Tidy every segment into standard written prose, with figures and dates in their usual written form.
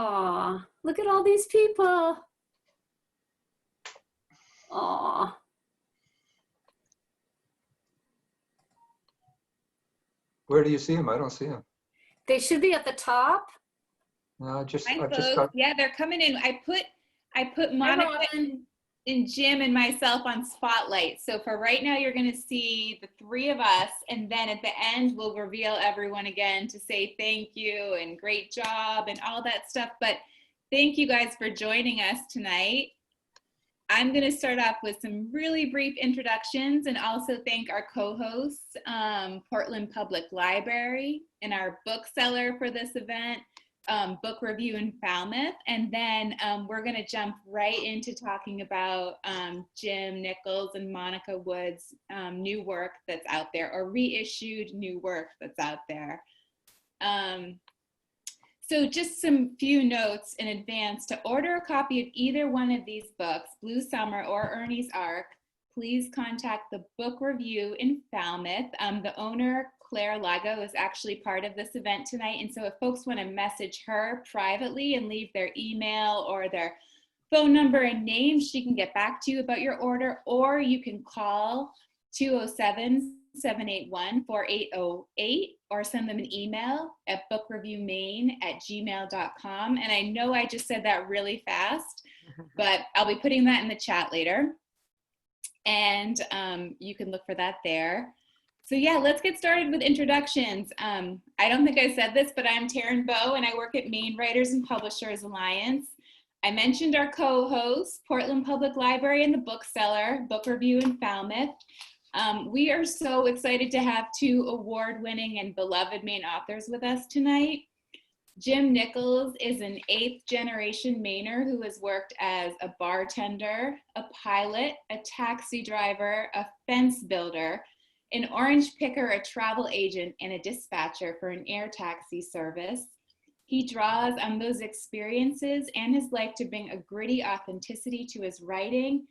Aw, look at all these people. Aw. Where do you see them? I don't see them. They should be at the top. No, I've just folks. got. Yeah, they're coming in. I put Monica and Jim and myself on spotlight. So for right now, you're going to see the three of us, and then at the end, we'll reveal everyone again to say thank you and great job and all that stuff. But thank you guys for joining us tonight. I'm going to start off with some really brief introductions and also thank our co-hosts, Portland Public Library, and our bookseller for this event, Book Review in Falmouth. And then we're going to jump right into talking about Jim Nichols and Monica Wood's new work that's out there, or reissued new work that's out there. So just some few notes in advance. To order a copy of either one of these books, Blue Summer or Ernie's Ark, please contact the Book Review in Falmouth. The owner, Claire Lago, is actually part of this event tonight. And so if folks want to message her privately and leave their email or their phone number and name, she can get back to you about your order, or you can call 207-781-4808 or send them an email at bookreviewmaine@gmail.com. And I know I just said that really fast, but I'll be putting that in the chat later. And you can look for that there. So yeah, let's get started with introductions. I don't think I said this, but I'm Taryn Bowe and I work at Maine Writers and Publishers Alliance. I mentioned our co-hosts, Portland Public Library and the bookseller, Book Review in Falmouth. We are so excited to have two award-winning and beloved Maine authors with us tonight. Jim Nichols is an 8th generation Mainer who has worked as a bartender, a pilot, a taxi driver, a fence builder, an orange picker, a travel agent, and a dispatcher for an air taxi service. He draws on those experiences and his life to bring a gritty authenticity to his writing.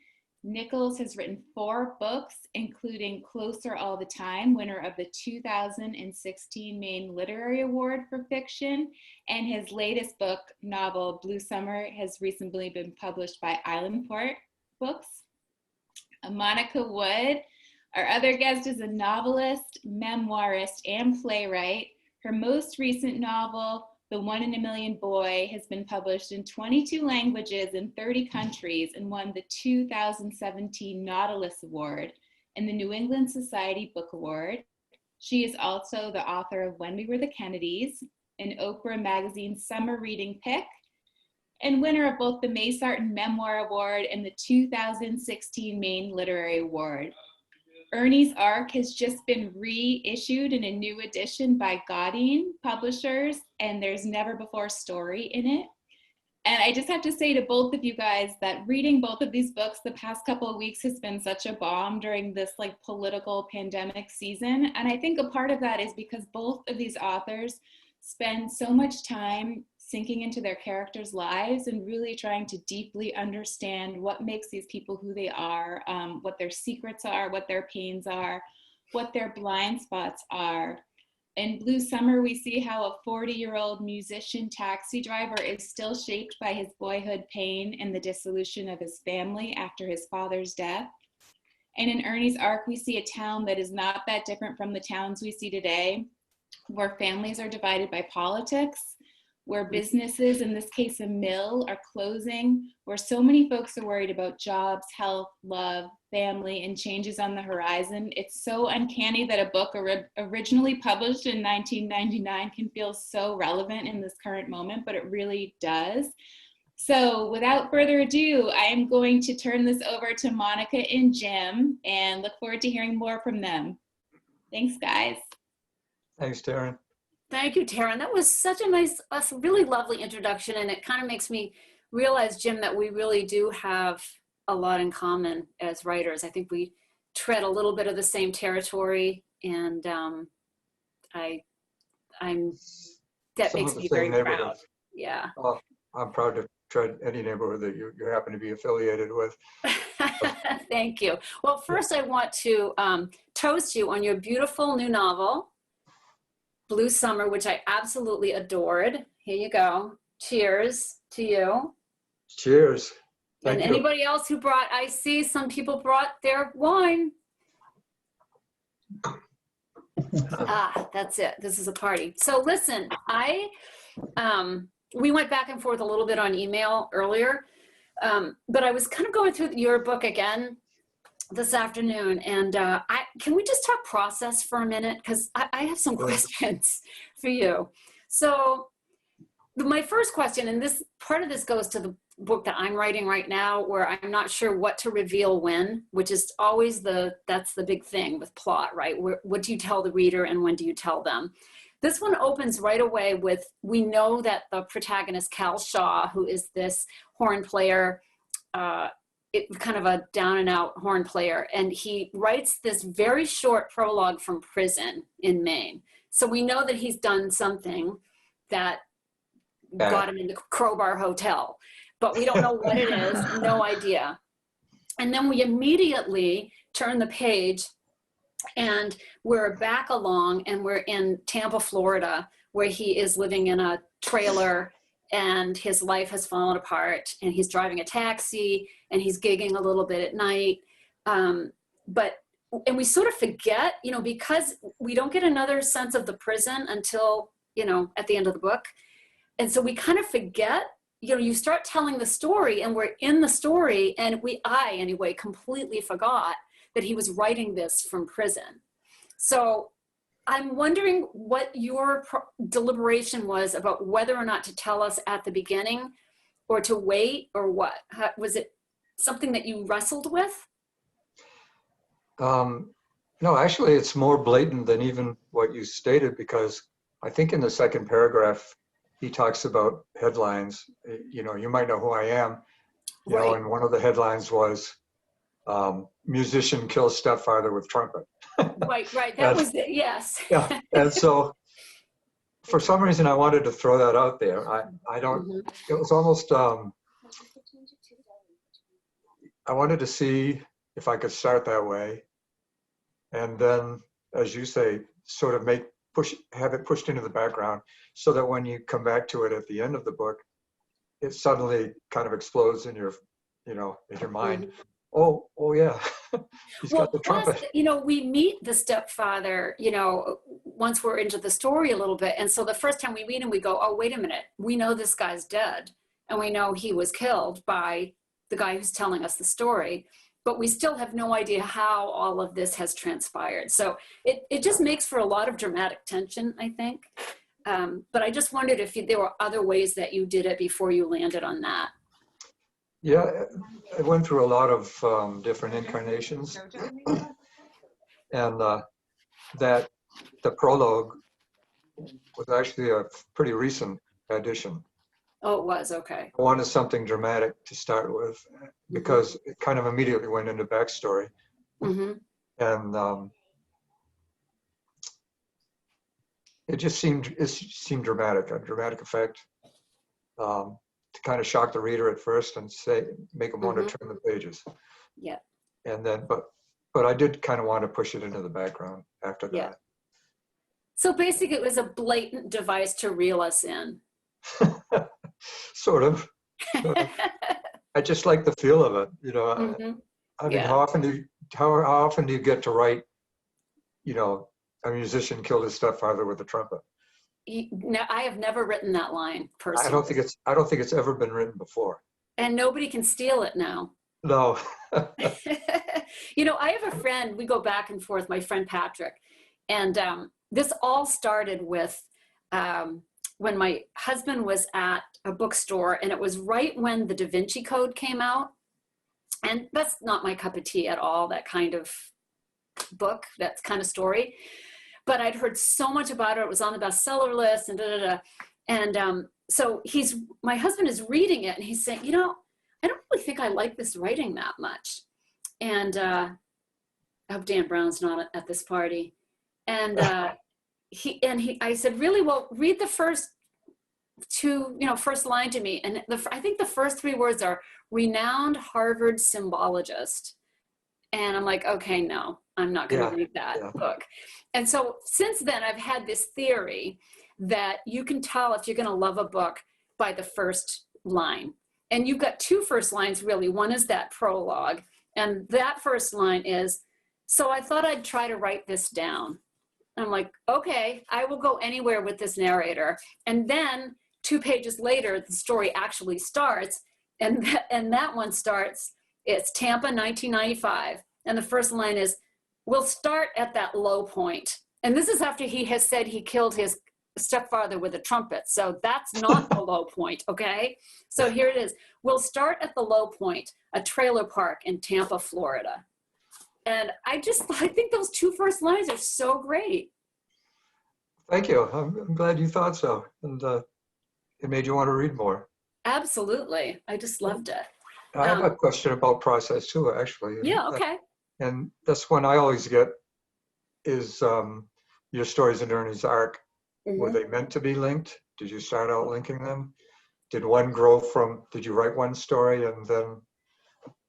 Nichols has written 4 books, including Closer All the Time, winner of the 2016 Maine Literary Award for Fiction, and his latest book, novel, Blue Summer, has recently been published by Islandport Books. Monica Wood, our other guest, is a novelist, memoirist, and playwright. Her most recent novel, The 1 in a Million Boy, has been published in 22 languages in 30 countries and won the 2017 Nautilus Award and the New England Society Book Award. She is also the author of When We Were the Kennedys, an Oprah Magazine Summer Reading Pick, and winner of both the Maysarton Memoir Award and the 2016 Maine Literary Award. Ernie's Ark has just been reissued in a new edition by Godine Publishers, and there's never before story in it. And I just have to say to both of you guys that reading both of these books the past couple of weeks has been such a balm during this political pandemic season. And I think a part of that is because both of these authors spend so much time sinking into their characters' lives and really trying to deeply understand what makes these people who they are, what their secrets are, what their pains are, what their blind spots are. In Blue Summer, we see how a 40-year-old musician taxi driver is still shaped by his boyhood pain and the dissolution of his family after his father's death. And in Ernie's Ark, we see a town that is not that different from the towns we see today, where families are divided by politics, where businesses, in this case a mill, are closing, where so many folks are worried about jobs, health, love, family, and changes on the horizon. It's so uncanny that a book originally published in 1999 can feel so relevant in this current moment, but it really does. So without further ado, I am going to turn this over to Monica and Jim and look forward to hearing more from them. Thanks, guys. Thanks, Taryn. Thank you, Taryn. That was such a nice, really lovely introduction, and it kind of makes me realize, Jim, that we really do have a lot in common as writers. I think we tread a little bit of the same territory, and that makes me very proud. Yeah. I'm proud to tread any neighborhood that you happen to be affiliated with. Thank you. Well, first I want to toast you on your beautiful new novel, Blue Summer, which I absolutely adored. Here you go. Cheers to you. Cheers. And Thank you. anybody else who brought, I see some people brought their wine. That's it. This is a party. So listen, we went back and forth a little bit on email earlier, but I was kind of going through your book again this afternoon, and can we just talk process for a minute? Because I have some questions for you. So my first question, and this part of this goes to the book that I'm writing right now, where I'm not sure what to reveal when, which is always that's the big thing with plot, right? What do you tell the reader and when do you tell them? This one opens right away with, we know that the protagonist, Cal Shaw, who is this horn player, kind of a down and out horn player, and he writes this very short prologue from prison in Maine. So we know that he's done something that got him into Crowbar Hotel, but we don't know what it is, no idea. And then we immediately turn the page and we're back along and we're in Tampa, Florida, where he is living in a trailer and his life has fallen apart and he's driving a taxi and he's gigging a little bit at night. And we sort of forget, because we don't get another sense of the prison until, at the end of the book. And so we kind of forget, you start telling the story and we're in the story, and I anyway, completely forgot that he was writing this from prison. So I'm wondering what your deliberation was about whether or not to tell us at the beginning or to wait, or what? Was it something that you wrestled with? No, actually, it's more blatant than even what you stated, because I think in the second paragraph, he talks about headlines. You might know who I am, Right. And one of the headlines was, musician kills stepfather with trumpet. Right. That was it, yes. Yeah, and so for some reason I wanted to throw that out there. I don't, it was almost, I wanted to see if I could start that way. And then, as you say, sort of have it pushed into the background so that when you come back to it at the end of the book, it suddenly kind of explodes in your, in your mind. Oh yeah, he's got the trumpet. Plus, we meet the stepfather, once we're into the story a little bit. And so the first time we meet him, we go, oh, wait a minute. We know this guy's dead. And we know he was killed by the guy who's telling us the story. But we still have no idea how all of this has transpired. So it just makes for a lot of dramatic tension, I think. But I just wondered if there were other ways that you did it before you landed on that. Yeah, I went through a lot of different incarnations, and that the prologue was actually a pretty recent addition. Oh, it was, okay. I wanted something dramatic to start with, because it kind of immediately went into backstory, and it seemed dramatic, a dramatic effect. To kind of shock the reader at first and make them want to turn the pages. Yeah. And then, but I did kind of want to push it into the background after that. Yeah. So basically it was a blatant device to reel us in. Sort of. I just like the feel of it, I mean, how often do you get to write, a musician killed his stepfather with a trumpet? I have never written that line personally. I don't think it's ever been written before. And nobody can steal it now. No. I have a friend, we go back and forth, my friend Patrick. And this all started with when my husband was at a bookstore, and it was right when the Da Vinci Code came out. And that's not my cup of tea at all, that kind of book, that kind of story. But I'd heard so much about it. It was on the bestseller list and And so my husband is reading it and he's saying, I don't really think I like this writing that much. And I hope Dan Brown's not at this party. And I said, really? Well, read the first first line to me. And I think the first 3 words are renowned Harvard symbologist. And I'm like, okay, no, I'm not going to read that book. And so since then, I've had this theory that you can tell if you're going to love a book by the first line. And you've got two first lines, really. One is that prologue. And that first line is, so I thought I'd try to write this down. I'm like, okay, I will go anywhere with this narrator. And then 2 pages later, the story actually starts. And that one starts, it's Tampa, 1995. And the first line is, we'll start at that low point. And this is after he has said he killed his stepfather with a trumpet. So that's not the low point, okay? So here it is. We'll start at the low point, a trailer park in Tampa, Florida. And I think those 2 first lines are so great. Thank you. I'm glad you thought so. And it made you want to read more. Absolutely. I just loved it. I have a question about process too, actually. Yeah, okay. And that's one I always get is your stories in Ernie's arc. Were they meant to be linked? Did you start out linking them? Did one grow from, did you write one story and then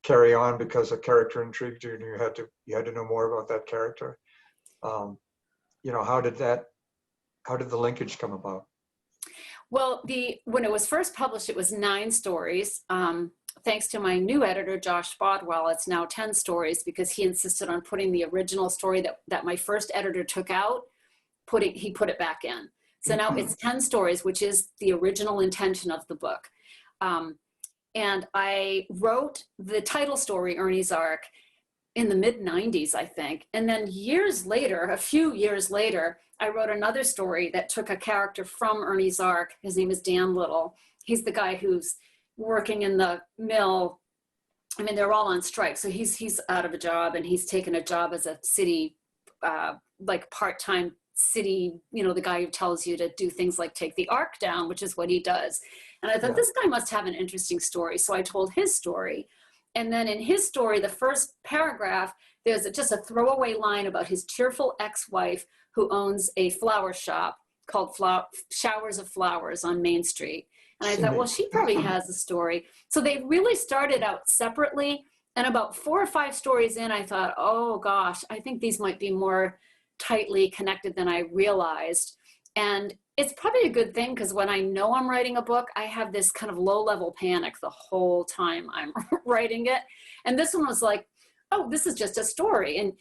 carry on because a character intrigued you and you had to know more about that character? How did the linkage come about? Well, when it was first published, it was 9 stories. Thanks to my new editor, Josh Bodwell, it's now 10 stories because he insisted on putting the original story that my first editor took out, he put it back in. So now it's 10 stories, which is the original intention of the book. And I wrote the title story, Ernie's Arc, in the mid-90s, I think. And then a few years later, I wrote another story that took a character from Ernie's Arc. His name is Dan Little. He's the guy who's working in the mill. I mean, they're all on strike. So he's out of a job and he's taken a job as a city, part-time city, the guy who tells you to do things like take the ark down, which is what he does. And I thought, this guy must have an interesting story. So I told his story. And then in his story, the first paragraph, there's just a throwaway line about his tearful ex-wife who owns a flower shop called Showers of Flowers on Main Street. And I thought, well, she probably has a story. So they really started out separately. And about 4 or 5 stories in, I thought, oh gosh, I think these might be more tightly connected than I realized. And it's probably a good thing because when I know I'm writing a book, I have this kind of low-level panic the whole time I'm writing it. And this one was like, oh, this is just a story. And,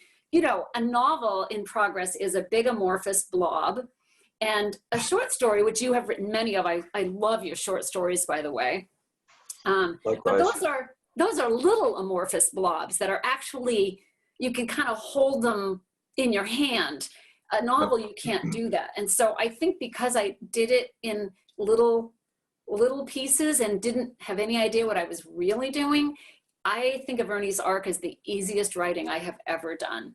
a novel in progress is a big amorphous blob. And a short story, which you have written many of, I love your short stories, by the way. But those are little amorphous blobs that are actually, you can kind of hold them in your hand. A novel, you can't do that. And so I think because I did it in little pieces and didn't have any idea what I was really doing, I think of Ernie's Arc as the easiest writing I have ever done.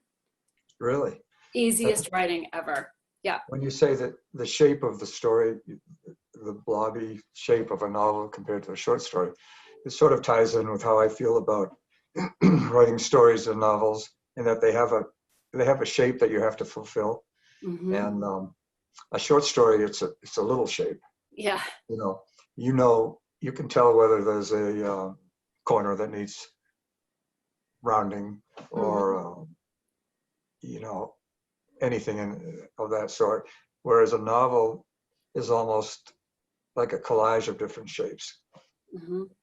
Really? Easiest writing ever. Yeah. When you say that the shape of the story, the blobby shape of a novel compared to a short story, it sort of ties in with how I feel about writing stories and novels, in that they have a shape that you have to fulfill. And a short story, it's a little shape. Yeah. You can tell whether there's a corner that needs rounding or anything of that sort. Whereas a novel is almost like a collage of different shapes.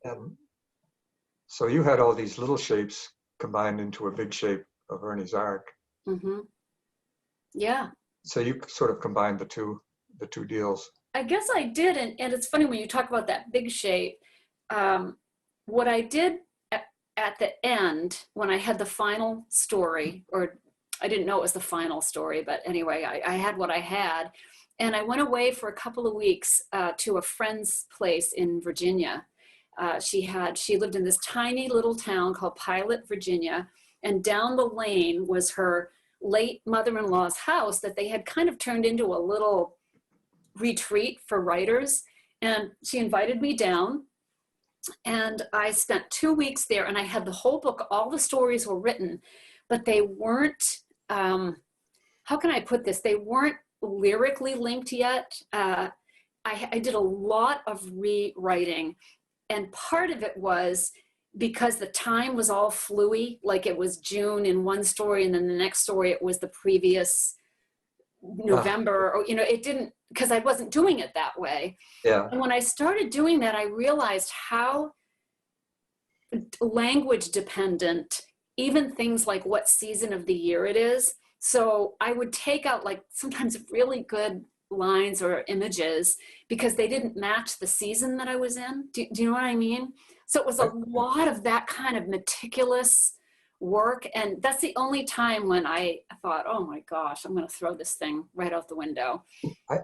And so you had all these little shapes combined into a big shape of Ernie's Arc. Yeah. So you sort of combined the two deals. I guess I did. And it's funny when you talk about that big shape, what I did at the end, when I had the final story, or I didn't know it was the final story, but anyway, I had what I had. And I went away for a couple of weeks to a friend's place in Virginia. She lived in this tiny little town called Pilot, Virginia. And down the lane was her late mother-in-law's house that they had kind of turned into a little retreat for writers. And she invited me down. And I spent 2 weeks there, and I had the whole book. All the stories were written, but they weren't, how can I put this? They weren't lyrically linked yet. I did a lot of rewriting, and part of it was because the time was all fluey, like it was June in one story, and then the next story it was the previous November, or it didn't. because I wasn't doing it that way. Yeah. And when I started doing that, I realized how language dependent even things like what season of the year it is. So I would take out like sometimes really good lines or images because they didn't match the season that I was in. Do you know what I mean? So it was a lot of that kind of meticulous work. And that's the only time when I thought, oh my gosh, I'm going to throw this thing right out the window.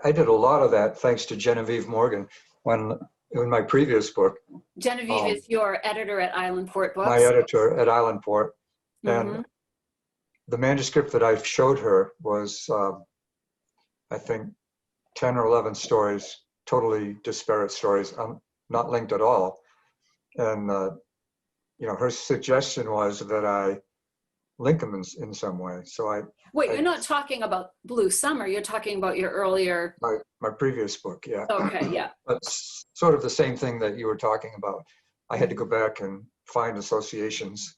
I did a lot of that thanks to Genevieve Morgan when in my previous book. Genevieve is your editor at Islandport Books. My editor at Islandport. Mm-hmm. And the manuscript that I showed her was, I think, 10 or 11 stories, totally disparate stories, not linked at all. And, you know, her suggestion was that I link them in some way. So Wait, you're not talking about Blue Summer. You're talking about your earlier... My previous book, yeah. Okay, yeah. But sort of the same thing that you were talking about. I had to go back and find associations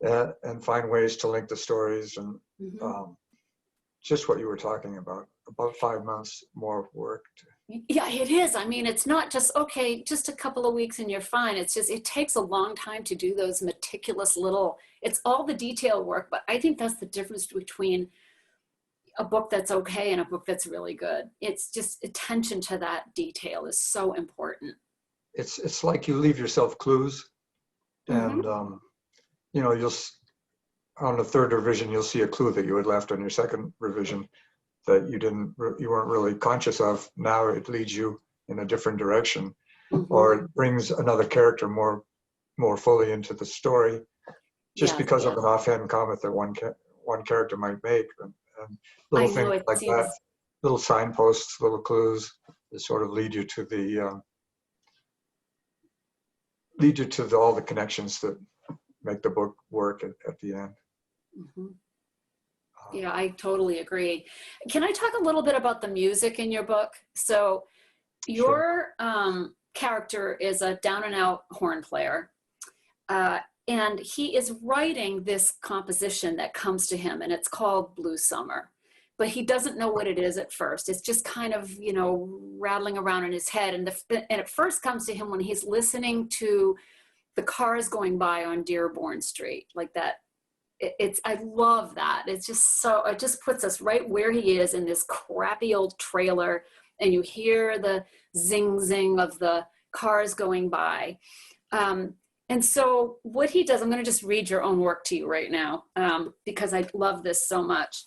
and find ways to link the stories and just what you were talking about 5 months more work. Yeah, it is. I mean, it's not just, okay, just a couple of weeks and you're fine. It's just, it takes a long time to do those meticulous little, it's all the detail work, but I think that's the difference between a book that's okay and a book that's really good. It's just attention to that detail is so important. It's like you leave yourself clues and, you know, on the third revision, you'll see a clue that you had left on your second revision that you weren't really conscious of. Now it leads you in a different direction, or it brings another character more fully into the story, just because of an offhand comment that one character might make, and little things like that, little signposts, little clues that sort of lead you to all the connections that make the book work at the end. Yeah, I totally agree. Can I talk a little bit about the music in your book? So your character is a down and out horn player, and he is writing this composition that comes to him, and it's called Blue Summer. But he doesn't know what it is at first. It's just kind of, you know, rattling around in his head. And it first comes to him when he's listening to the cars going by on Dearborn Street, like that. I love that. It's just so, it just puts us right where he is in this crappy old trailer, and you hear the zing zing of the cars going by. And so what he does, I'm going to just read your own work to you right now, because I love this so much.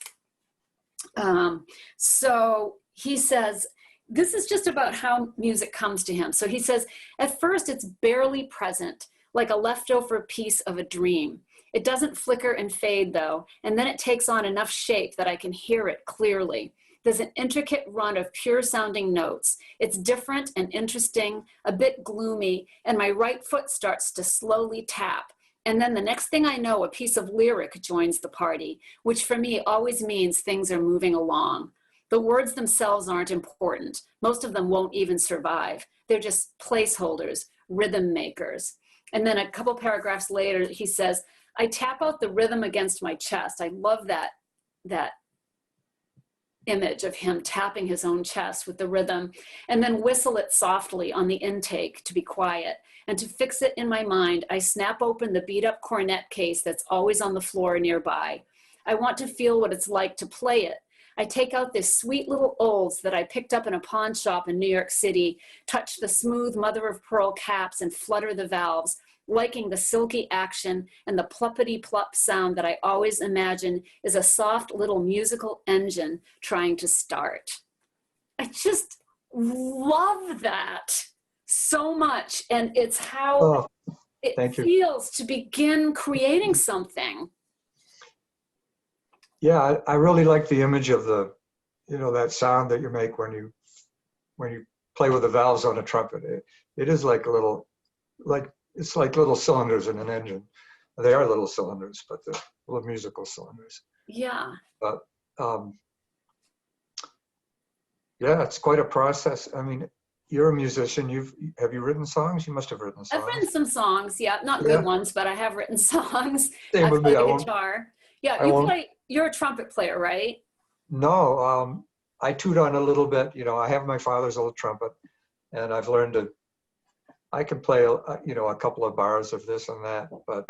So he says, this is just about how music comes to him. So he says, at first it's barely present, like a leftover piece of a dream. It doesn't flicker and fade though, and then it takes on enough shape that I can hear it clearly. There's an intricate run of pure sounding notes. It's different and interesting, a bit gloomy, and my right foot starts to slowly tap. And then the next thing I know, a piece of lyric joins the party, which for me always means things are moving along. The words themselves aren't important. Most of them won't even survive. They're just placeholders, rhythm makers. And then a couple paragraphs later, he says, I tap out the rhythm against my chest. I love that image of him tapping his own chest with the rhythm, and then whistle it softly on the intake to be quiet. And to fix it in my mind, I snap open the beat up cornet case that's always on the floor nearby. I want to feel what it's like to play it. I take out this sweet little Olds that I picked up in a pawn shop in New York City, touch the smooth mother of pearl caps and flutter the valves, liking the silky action and the pluppity-plup sound that I always imagine is a soft little musical engine trying to start. I just love that so much. And it's how it feels to begin creating something. Yeah, I really like the image of the, you know, that sound that you make when you play with the valves on a trumpet. It is like a little, it's like little cylinders in an engine. They are little cylinders, but they're little musical cylinders. Yeah. But yeah, it's quite a process. I mean, you're a musician. Have you written songs? You must have written songs. I've written some songs, yeah, not good ones, but I have written songs. Same I with me. play the guitar. Yeah, you're a trumpet player, right? No, I toot on a little bit. I have my father's old trumpet, and I've learned I can play, a couple of bars of this and that, but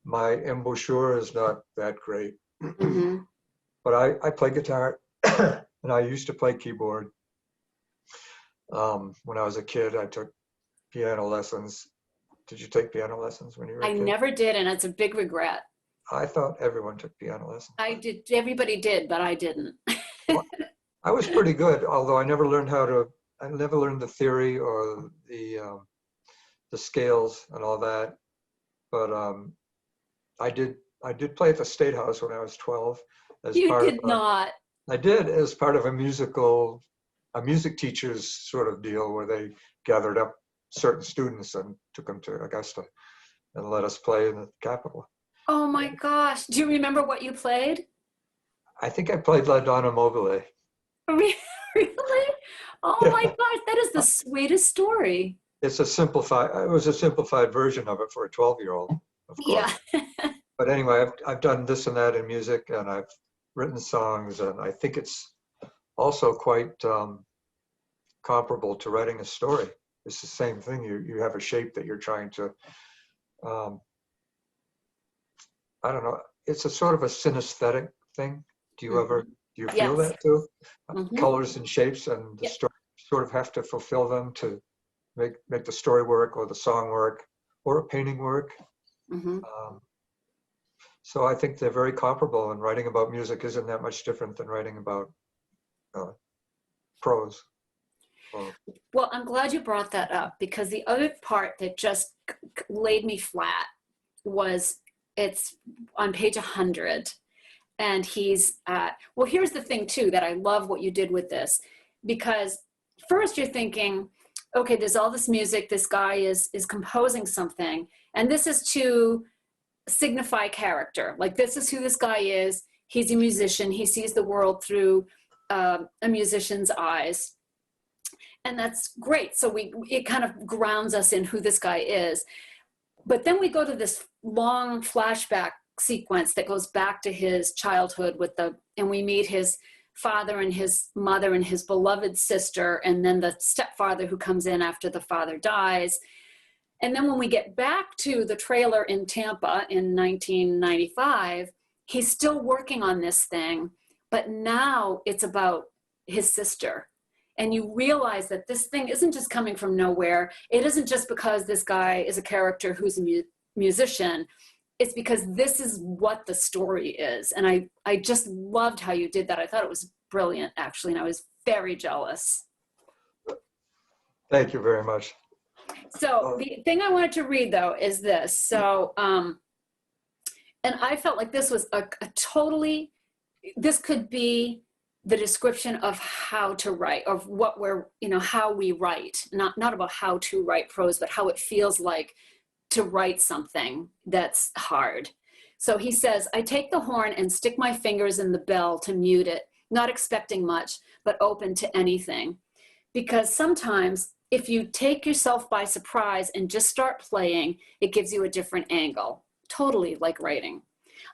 my embouchure is not that great. Mm-hmm. But I play guitar, and I used to play keyboard. When I was a kid, I took piano lessons. Did you take piano lessons when you were a I kid? never did, and it's a big regret. I thought everyone took piano lessons. I did. Everybody did, but I didn't. Well, I was pretty good, although I never learned I never learned the theory or the scales and all that. But I did play at the State House when I was 12 as You part did of not. I did as part of a music teachers sort of deal where they gathered up certain students and took them to Augusta and let us play in the Capitol. Oh my gosh. Do you remember what you played? I think I played La Donna Mobile. Really? Oh Yeah. my gosh, that is the sweetest story. It was a simplified version of it for a 12-year-old, of course. Yeah. But anyway, I've done this and that in music, and I've written songs, and I think it's also quite comparable to writing a story. It's the same thing. You have a shape that you're trying to, I don't know, it's a sort of a synesthetic thing. Do you feel Yes. that too? Mhm. Colors and shapes, and the Yep. story sort of have to fulfill them to make the story work, or the song work, or a painting work. Mhm. So I think they're very comparable, and writing about music isn't that much different than writing about prose. Well, I'm glad you brought that up, because the other part that just laid me flat was it's on page 100. And he's, well, here's the thing too, that I love what you did with this, because first you're thinking, okay, there's all this music, this guy is composing something, and this is to signify character. Like, this is who this guy is. He's a musician. He sees the world through a musician's eyes. And that's great. So it kind of grounds us in who this guy is. But then we go to this long flashback sequence that goes back to his childhood and we meet his father and his mother and his beloved sister, and then the stepfather who comes in after the father dies. And then when we get back to the trailer in Tampa in 1995, he's still working on this thing, but now it's about his sister. And you realize that this thing isn't just coming from nowhere. It isn't just because this guy is a character who's a musician. It's because this is what the story is. And I just loved how you did that. I thought it was brilliant, actually, and I was very jealous. Thank you very much. So the thing I wanted to read, though, is this. So, and I felt like this was this could be the description of how to write, of what how we write, not about how to write prose, but how it feels like to write something that's hard. So he says, I take the horn and stick my fingers in the bell to mute it, not expecting much, but open to anything. Because sometimes if you take yourself by surprise and just start playing, it gives you a different angle, totally like writing.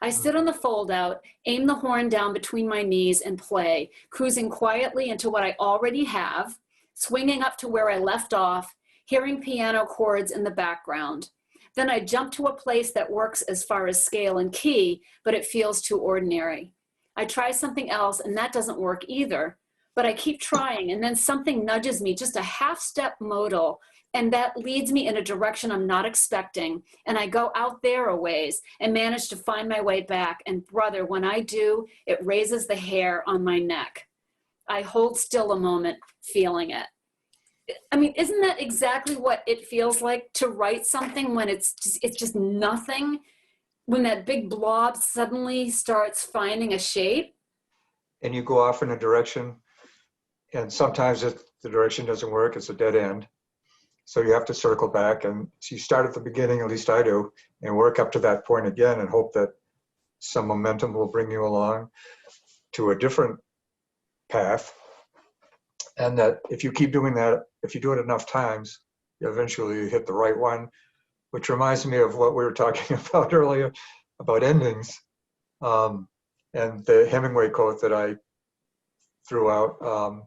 I sit on the fold out, aim the horn down between my knees and play, cruising quietly into what I already have, swinging up to where I left off, hearing piano chords in the background. Then I jump to a place that works as far as scale and key, but it feels too ordinary. I try something else and that doesn't work either, but I keep trying, and then something nudges me just a half step modal, and that leads me in a direction I'm not expecting. And I go out there a ways and manage to find my way back. And brother, when I do, it raises the hair on my neck. I hold still a moment, feeling it. I mean, isn't that exactly what it feels like to write something when it's just nothing? When that big blob suddenly starts finding a shape? And you go off in a direction, and sometimes the direction doesn't work, it's a dead end. So you have to circle back, and so you start at the beginning, at least I do, and work up to that point again and hope that some momentum will bring you along to a different path. And that if you keep doing that, if you do it enough times, eventually you hit the right one, which reminds me of what we were talking about earlier about endings. And the Hemingway quote that I throughout,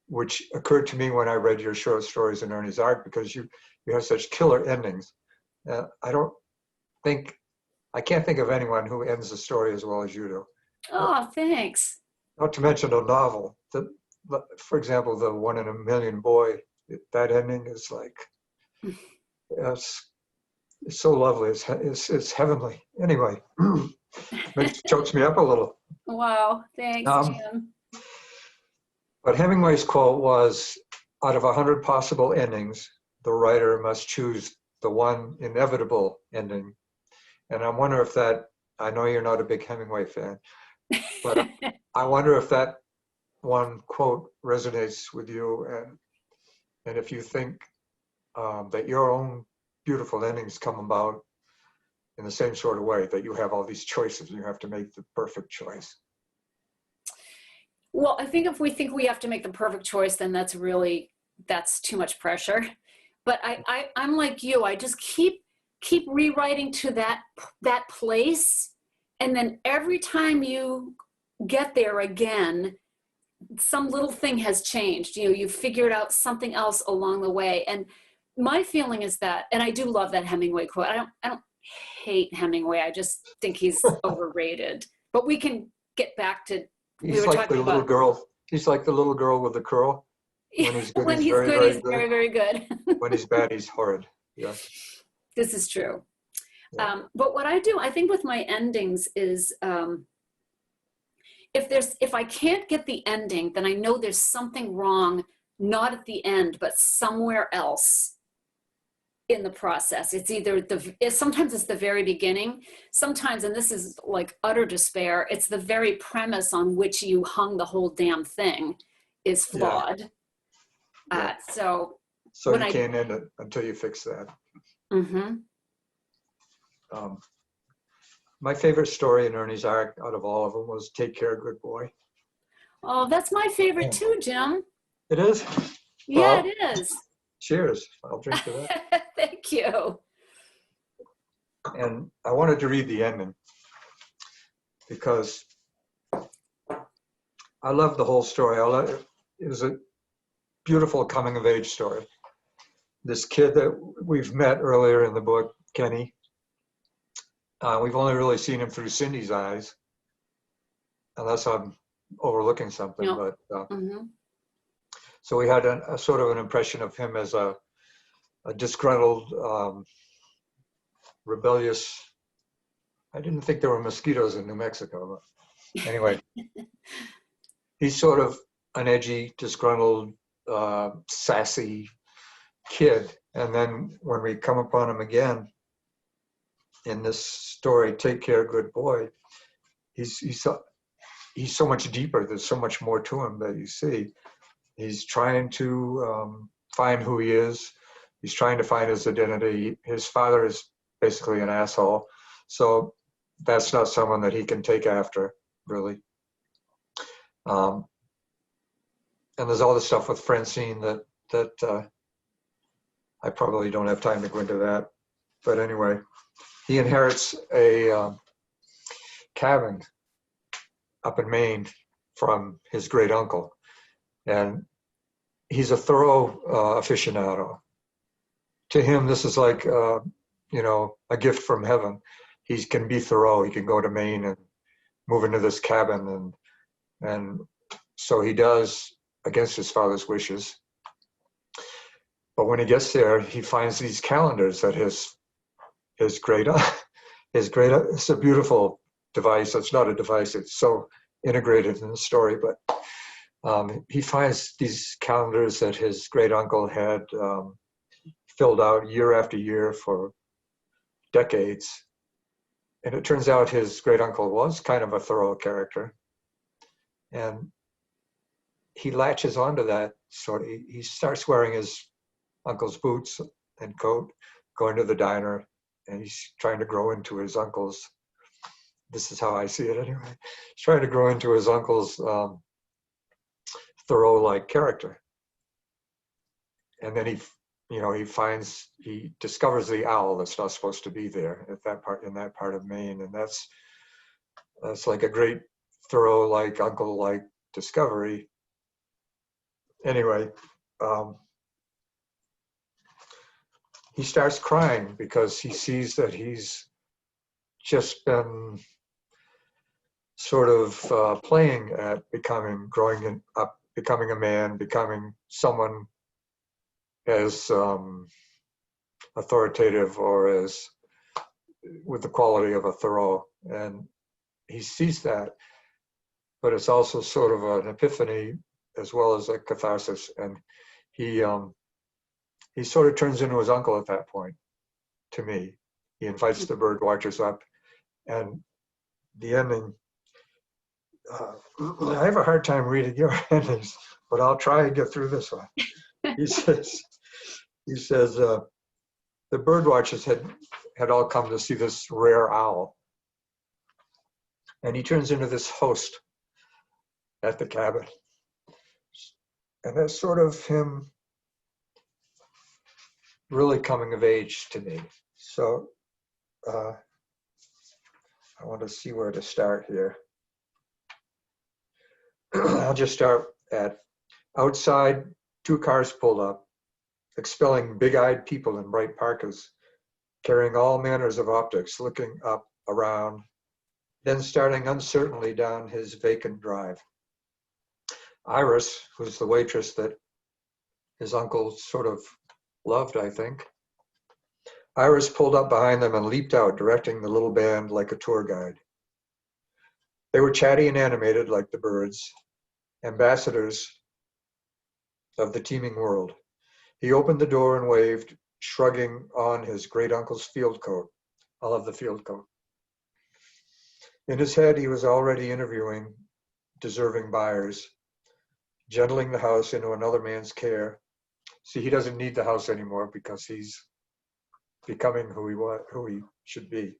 which occurred to me when I read your short stories in Ernie's Ark, because you have such killer endings. I can't think of anyone who ends the story as well as you do. Oh, thanks. Not to mention a novel. For example, the 1 in a Million boy, that ending is like, it's so lovely. It's heavenly. Anyway, chokes me up a little. Wow, thanks, Jim. But Hemingway's quote was, out of 100 possible endings, the writer must choose the one inevitable ending. And I wonder if that, I know you're not a big Hemingway fan, but I wonder if that one quote resonates with you, and if you think that your own beautiful endings come about in the same sort of way, that you have all these choices and you have to make the perfect choice. Well, I think if we think we have to make the perfect choice, then that's too much pressure. But I'm like you. I just keep rewriting to that place, and then every time you get there again, some little thing has changed. You figured out something else along the way. And my feeling is that, and I do love that Hemingway quote. I don't hate Hemingway. I just think he's overrated. But we can get back to. He's like the little girl. He's like the little girl with the curl. When he's good, he's very, very good. Very, very good. When he's bad, he's horrid. Yeah. This is true. Yeah. But what I do, I think with my endings is, if I can't get the ending, then I know there's something wrong, not at the end, but somewhere else in the process. It's either sometimes it's the very beginning, sometimes, and this is like utter despair, it's the very premise on which you hung the whole damn thing is flawed. Yeah. So you can't end it until you fix that. Mm-hmm. My favorite story in Ernie's Ark out of all of them was Take Care, Good Boy. Oh, that's my favorite too, Jim. It is? Yeah, Well, it is. Cheers. I'll drink to that. Thank you. And I wanted to read the ending because I love the whole story. It was a beautiful coming of age story. This kid that we've met earlier in the book, Kenny, we've only really seen him through Cindy's eyes, unless I'm overlooking something. No. But Mm-hmm. so we had a sort of an impression of him as a disgruntled, rebellious. I didn't think there were mosquitoes in New Mexico, but anyway, he's sort of an edgy, disgruntled, sassy kid. And then when we come upon him again in this story, Take Care, Good Boy, he's so much deeper. There's so much more to him that you see. He's trying to find who he is. He's trying to find his identity. His father is basically an asshole. So that's not someone that he can take after, really. And there's all this stuff with Francine that I probably don't have time to go into that. But anyway, he inherits a cabin up in Maine from his great uncle. And he's a thorough aficionado. To him, this is like, a gift from heaven. He can be thorough. He can go to Maine and move into this cabin. And so he does, against his father's wishes. But when he gets there, he finds these calendars that his great, it's a beautiful device. It's not a device. It's so integrated in the story, but he finds these calendars that his great uncle had filled out year after year for decades. And it turns out his great uncle was kind of a thorough character. And he latches onto that he starts wearing his uncle's boots and coat, going to the diner, and he's trying to grow into his uncle's, this is how I see it anyway, he's trying to grow into his uncle's Thoreau-like character. And then he discovers the owl that's not supposed to be there in that part of Maine. And that's like a great Thoreau-like, uncle-like discovery. Anyway, he starts crying because he sees that he's just been sort of playing at growing up, becoming a man, becoming someone as authoritative or as with the quality of a Thoreau. And he sees that, but it's also sort of an epiphany as well as a catharsis. And he sort of turns into his uncle at that point, to me. He invites the bird watchers up, and the ending, I have a hard time reading your endings, but I'll try and get through this one. He says, the bird watchers had all come to see this rare owl. And he turns into this host at the cabin. And that's sort of him really coming of age to me. So I want to see where to start here. I'll just start at outside. 2 cars pulled up, expelling big-eyed people in bright parkas, carrying all manners of optics, looking up, around, then starting uncertainly down his vacant drive. Iris, who's the waitress that his uncle sort of loved, I think. Iris pulled up behind them and leaped out, directing the little band like a tour guide. They were chatty and animated like the birds, ambassadors of the teeming world. He opened the door and waved, shrugging on his great uncle's field coat. I love the field coat. In his head, he was already interviewing deserving buyers, gentling the house into another man's care. See, he doesn't need the house anymore because he's becoming who he should be.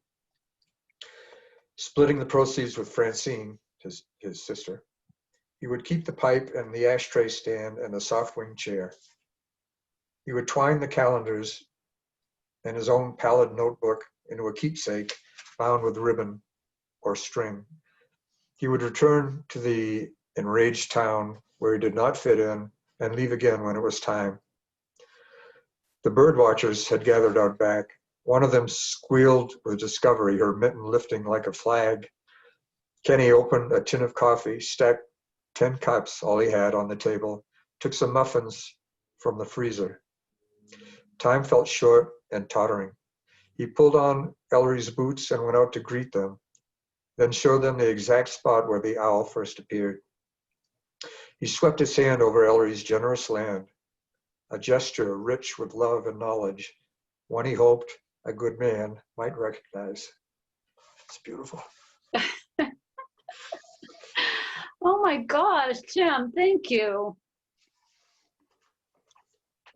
Splitting the proceeds with Francine, his sister. He would keep the pipe and the ashtray stand and the soft wing chair. He would twine the calendars and his own pallid notebook into a keepsake bound with ribbon or string. He would return to the enraged town where he did not fit in and leave again when it was time. The bird watchers had gathered out back. One of them squealed with discovery, her mitten lifting like a flag. Kenny opened a tin of coffee, stacked 10 cups, all he had, on the table, took some muffins from the freezer. Time felt short and tottering. He pulled on Ellery's boots and went out to greet them, then showed them the exact spot where the owl first appeared. He swept his hand over Ellery's generous land, a gesture rich with love and knowledge, one he hoped a good man might recognize. It's beautiful. Oh my gosh, Jim, thank you.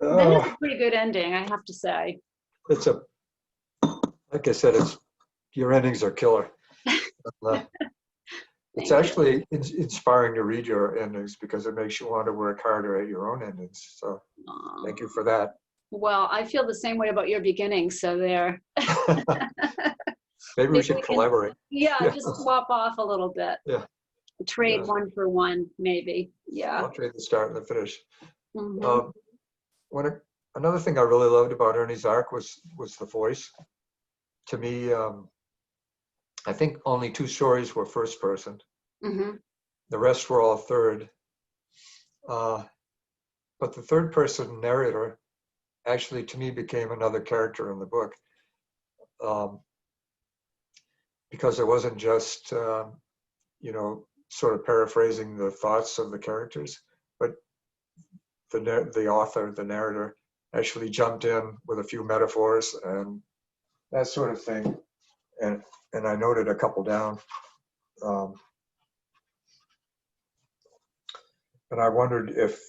That is a pretty good ending, I have to say. It's like I said, your endings are killer. It's actually inspiring to read your endings because it makes you want to work harder at your own endings. So thank you for that. Well, I feel the same way about your beginnings, so there. Maybe we should collaborate. Yeah, just swap off a little bit. Yeah. Trade one for one, maybe. Yeah. I'll trade the start and the finish. Mm-hmm. Another thing I really loved about Ernie's arc was the voice. To me, I think only 2 stories were first person. Mm-hmm. The rest were all third. But the third person narrator actually, to me, became another character in the book. Because it wasn't just, sort of paraphrasing the thoughts of the characters, but the author, the narrator, actually jumped in with a few metaphors and that sort of thing. And I noted a couple down. And I wondered if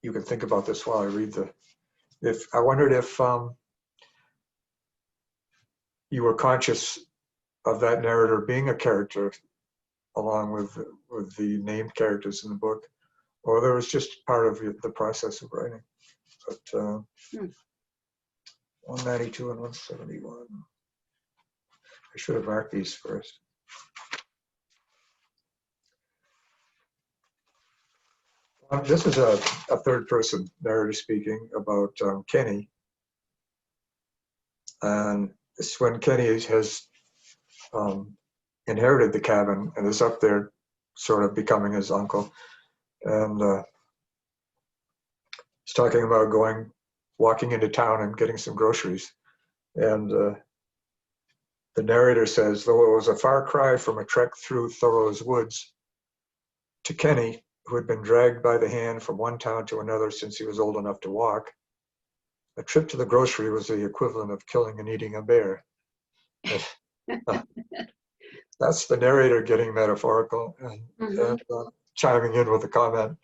you can think about this while I read I wondered if you were conscious of that narrator being a character along with the named characters in the book, or there was just part of the process of writing. But 192 and 171. I should have marked these first. This is a third person narrator speaking about Kenny. And it's when Kenny has inherited the cabin and is up there sort of becoming his uncle. And he's talking about walking into town and getting some groceries. And the narrator says, though it was a far cry from a trek through Thoreau's woods, to Kenny, who had been dragged by the hand from one town to another since he was old enough to walk, a trip to the grocery was the equivalent of killing and eating a bear. That's the narrator getting metaphorical and chiming in with a comment.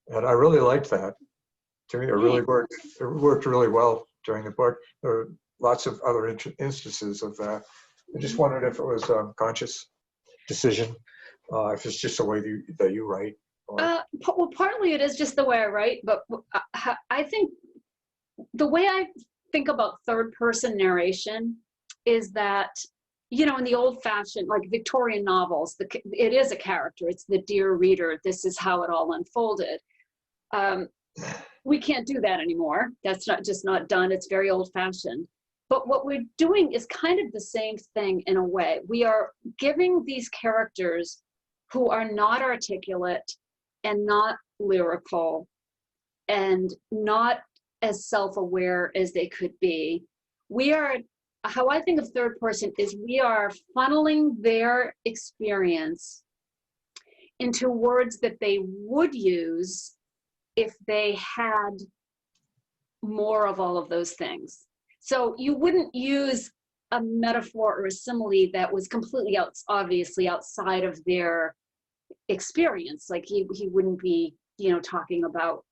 And I really liked that. To me, it really worked. It worked really well during the book. There are lots of other instances of that. I just wondered if it was a conscious decision, if it's just the way that you write. Well, partly it is just the way I write, but I think the way I think about third person narration is that, you know, in the old fashioned, like Victorian novels, it is a character. It's the dear reader. This is how it all unfolded. We can't do that anymore. That's not done. It's very old fashioned. But what we're doing is kind of the same thing in a way. We are giving these characters who are not articulate and not lyrical and not as self-aware as they could be. How I think of third person is we are funneling their experience into words that they would use if they had more of all of those things. So you wouldn't use a metaphor or a simile that was completely obviously outside of their experience. Like he wouldn't be, you know, talking about,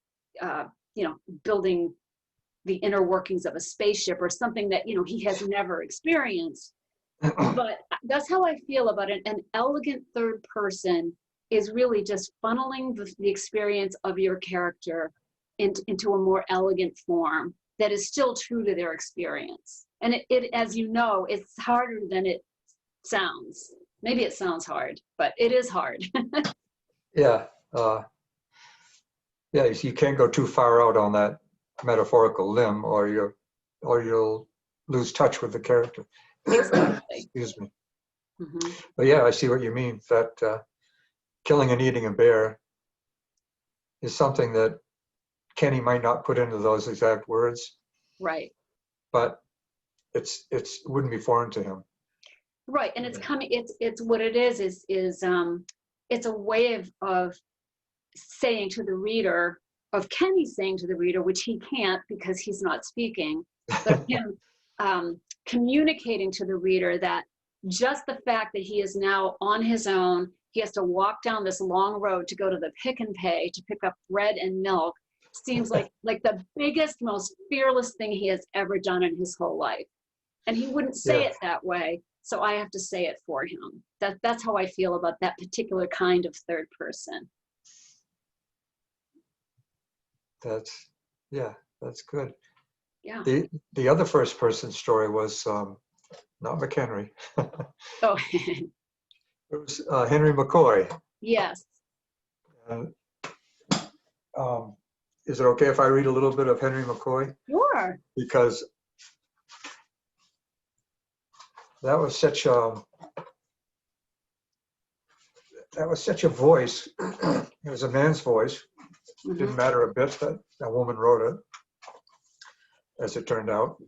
you know, building the inner workings of a spaceship or something that, you know, he has never experienced. But that's how I feel about it. An elegant third person is really just funneling the experience of your character into a more elegant form that is still true to their experience. And it, as you know, it's harder than it sounds. Maybe it sounds hard, but it is hard. Yeah. You can't go too far out on that metaphorical limb or you'll lose touch with the character. Exactly. Excuse me. Mm-hmm. But yeah, I see what you mean, that killing and eating a bear is something that Kenny might not put into those exact words. Right. But it's wouldn't be foreign to him. Right. And it's coming, it's what it is it's a way of saying to the reader, of Kenny saying to the reader, which he can't because he's not speaking, but him communicating to the reader that just the fact that he is now on his own, he has to walk down this long road to go to the Pick and Pay to pick up bread and milk, seems like the biggest, most fearless thing he has ever done in his whole life. And he wouldn't say it that way, so I have to say it for him. That's how I feel about that particular kind of third person. That's good. Yeah. The other first person story was not McHenry. Oh. It was Henry McCoy. Yes. And, is it okay if I read a little bit of Henry McCoy? Sure. Because that was such a voice. It was a man's voice. Mm-hmm. Didn't matter a bit that a woman wrote it, as it turned out.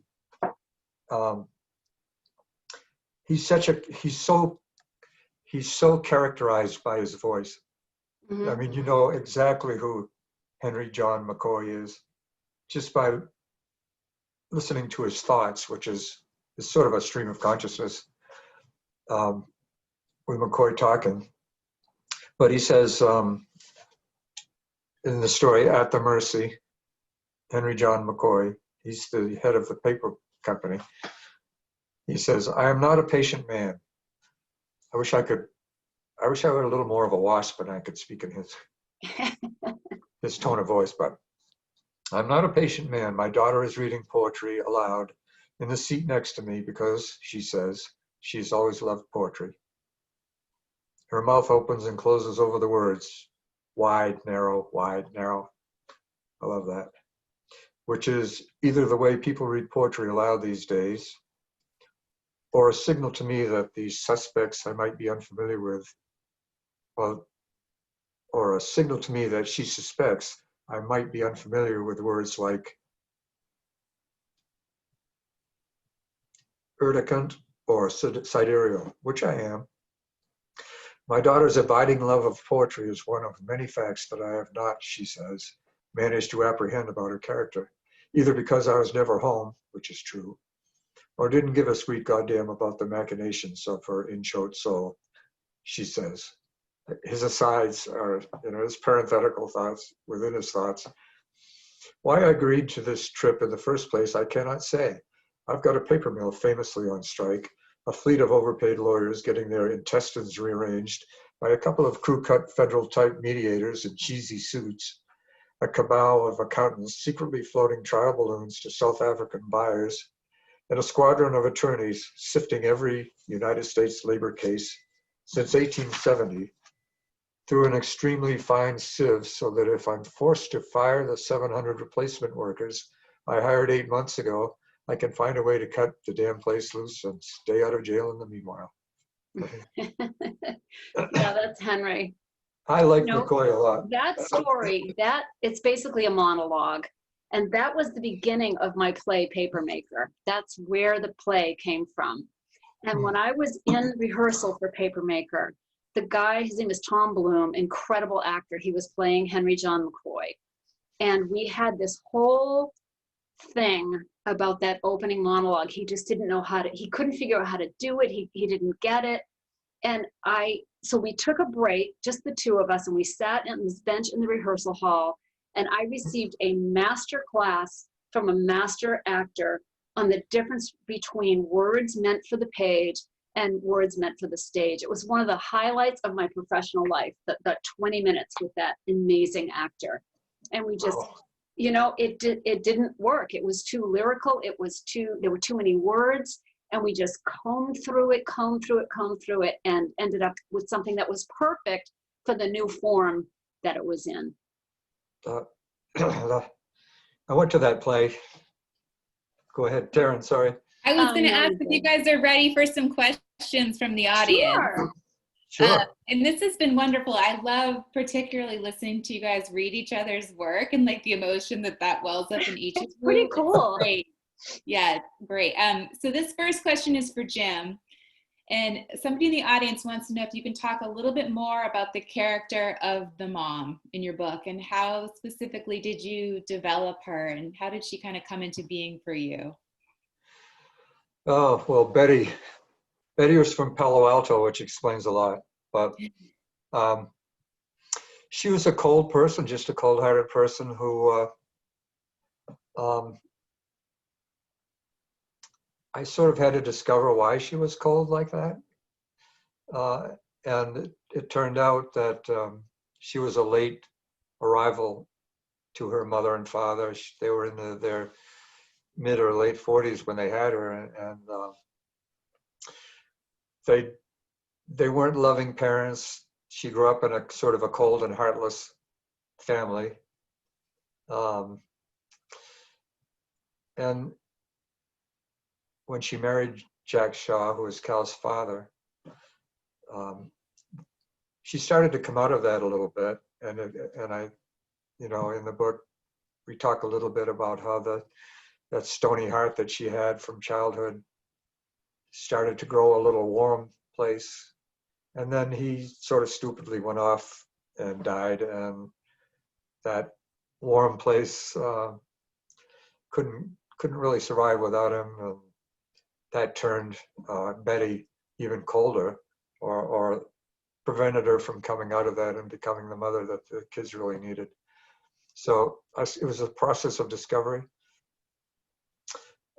He's so characterized by his voice. Mm-hmm. I mean, you know exactly who Henry John McCoy is just by listening to his thoughts, which is sort of a stream of consciousness with McCoy talking. But he says in the story, At the Mercy, Henry John McCoy, he's the head of the paper company. He says, I am not a patient man. I wish I were a little more of a wasp and I could speak in his tone of voice, but I'm not a patient man. My daughter is reading poetry aloud in the seat next to me because, she says, she's always loved poetry. Her mouth opens and closes over the words. wide, narrow, wide, narrow. I love that. Which is either the way people read poetry aloud these days, or a signal to me that these suspects I might be unfamiliar with, well, or a signal to me that she suspects I might be unfamiliar with words like urticant or sidereal, which I am. My daughter's abiding love of poetry is one of many facts that I have not, she says, managed to apprehend about her character, either because I was never home, which is true, or didn't give a sweet goddamn about the machinations of her in-short soul, she says. His asides are, his parenthetical thoughts within his thoughts. Why I agreed to this trip in the first place, I cannot say. I've got a paper mill famously on strike, a fleet of overpaid lawyers getting their intestines rearranged by a couple of crew-cut federal-type mediators in cheesy suits, a cabal of accountants secretly floating trial balloons to South African buyers, and a squadron of attorneys sifting every United States labor case since 1870 through an extremely fine sieve so that if I'm forced to fire the 700 replacement workers I hired 8 months ago, I can find a way to cut the damn place loose and stay out of jail in the meanwhile. Yeah, that's Henry. I like No, McCoy a lot. that story, it's basically a monologue. And that was the beginning of my play Papermaker. That's where the play came from. And when I was in rehearsal for Papermaker, the guy, his name is Tom Bloom, incredible actor. He was playing Henry John McCoy. And we had this whole thing about that opening monologue. He just didn't know he couldn't figure out how to do it. He didn't get it. And so we took a break, just the two of us, and we sat on this bench in the rehearsal hall, and I received a master class from a master actor on the difference between words meant for the page and words meant for the stage. It was one of the highlights of my professional life, that 20 minutes with that amazing actor. And we just, it didn't work. It was too lyrical. There were too many words. And we just combed through it, and ended up with something that was perfect for the new form that it was in. I went to that play. Go ahead, Taryn, sorry. I was going to ask if you guys are ready for some questions from the audience. Sure. And this has been wonderful. I love particularly listening to you guys read each other's work and like the emotion that wells up in each of you. Pretty cool. Great. Yeah, great. So this first question is for Jim. And somebody in the audience wants to know if you can talk a little bit more about the character of the mom in your book, and how specifically did you develop her, and how did she kind of come into being for you? Oh, well, Betty was from Palo Alto, which explains a lot, but she was a cold person, just a cold-hearted person who I sort of had to discover why she was cold like that. And it turned out that she was a late arrival to her mother and father. They were in their mid or late 40s when they had her, and they weren't loving parents. She grew up in a sort of a cold and heartless family. And when she married Jack Shaw, who was Cal's father, she started to come out of that a little bit. And I, in the book, we talk a little bit about how that stony heart that she had from childhood started to grow a little warm place. And then he sort of stupidly went off and died. And that warm place couldn't really survive without him. And that turned Betty even colder, or prevented her from coming out of that and becoming the mother that the kids really needed. So it was a process of discovery.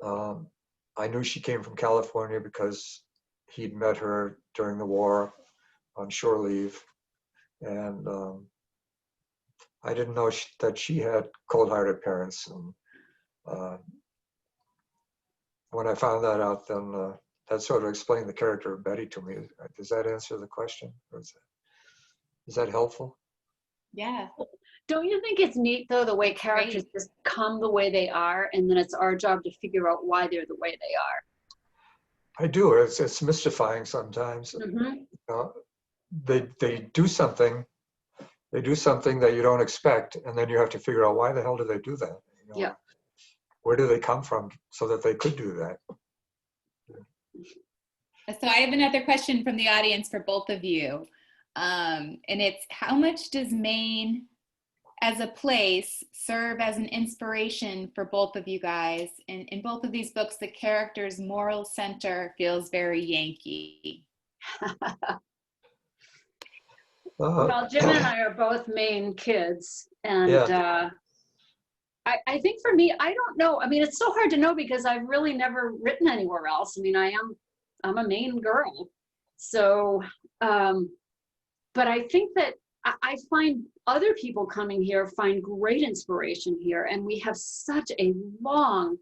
I knew she came from California because he'd met her during the war on shore leave. And I didn't know that she had cold-hearted parents. And when I found that out, then that sort of explained the character of Betty to me. Does that answer the question? Or is that helpful? Yeah. Don't you think it's neat though, the way characters Great. just come the way they are, and then it's our job to figure out why they're the way they I do. It's mystifying sometimes. are. Hmm. Uh, they do something. They do something that you don't expect, and then you have to figure out why the hell did they do that? Yeah. Where do they come from so that they could do that? So I have another question from the audience for both of you. And it's, how much does Maine as a place serve as an inspiration for both of you guys? In both of these books, the character's moral center feels very Yankee. Well, Jim and I are both Maine kids, and Yeah. I think for me, I don't know. I mean, it's so hard to know because I've really never written anywhere else. I mean, I'm a Maine girl, so but I think that I find other people coming here find great inspiration here, and we have such a long,